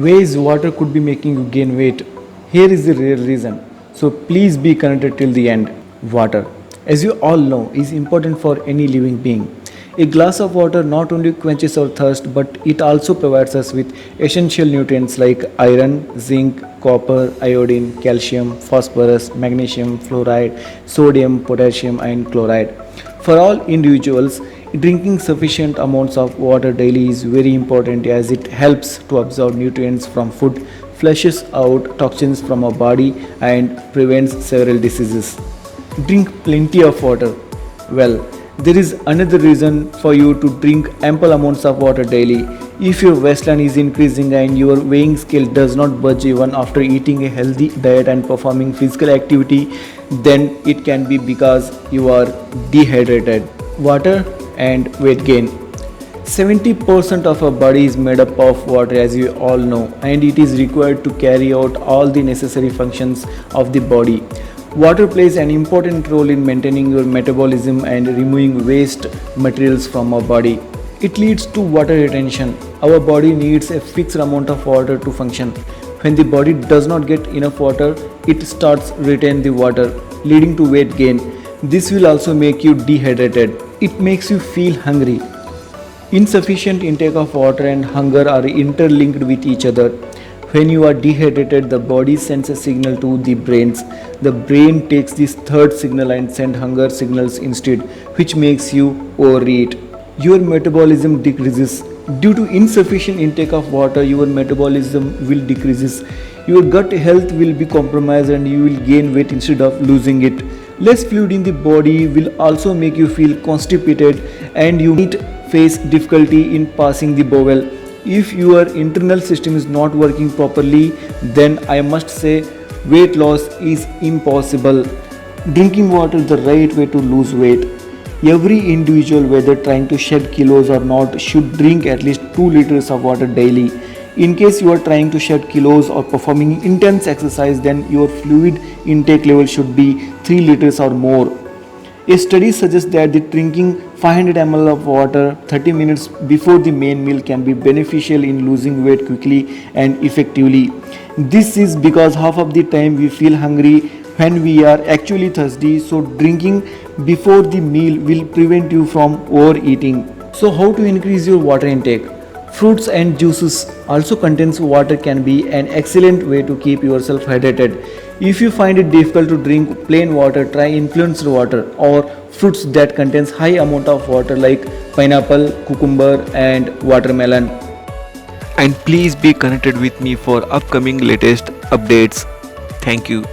ways water could be making you gain weight. Here is the real reason. So please be connected till the end. Water, as you all know, is important for any living being. A glass of water not only quenches our thirst but it also provides us with essential nutrients like iron, zinc, copper, iodine, calcium, phosphorus, magnesium, fluoride, sodium, potassium, and chloride. For all individuals, drinking sufficient amounts of water daily is very important as it helps to absorb nutrients from food, flushes out toxins from our body, and prevents several diseases. Drink plenty of water. Well, there is another reason for you to drink ample amounts of water daily. If your waistline is increasing and your weighing scale does not budge even after eating a healthy diet and performing physical activity, then it can be because you are dehydrated. Water and weight gain. 70% of our body is made up of water, as you all know, and it is required to carry out all the necessary functions of the body. Water plays an important role in maintaining your metabolism and removing waste materials from our body. It leads to water retention. Our body needs a fixed amount of water to function. When the body does not get enough water, it starts retain the water, leading to weight gain. This will also make you dehydrated. It makes you feel hungry. Insufficient intake of water and hunger are interlinked with each other. When you are dehydrated, the body sends a signal to the brains. The brain takes this third signal and sends hunger signals instead, which makes you overeat. Your metabolism decreases. Due to insufficient intake of water, your metabolism will decreases. Your gut health will be compromised and you will gain weight instead of losing it. Less fluid in the body will also make you feel constipated and you might face difficulty in passing the bowel. If your internal system is not working properly, then I must say weight loss is impossible. Drinking water is the right way to lose weight. Every individual, whether trying to shed kilos or not, should drink at least 2 liters of water daily. In case you are trying to shed kilos or performing intense exercise, then your fluid intake level should be 3 liters or more. A study suggests that drinking 500 ml of water 30 minutes before the main meal can be beneficial in losing weight quickly and effectively. This is because half of the time we feel hungry when we are actually thirsty, so drinking before the meal will prevent you from overeating. So how to increase your water intake? Fruits and juices also contains water can be an excellent way to keep yourself hydrated. If you find it difficult to drink plain water, try influenced water or fruits that contains high amount of water like pineapple, cucumber and watermelon. And please be connected with me for upcoming latest updates. Thank you.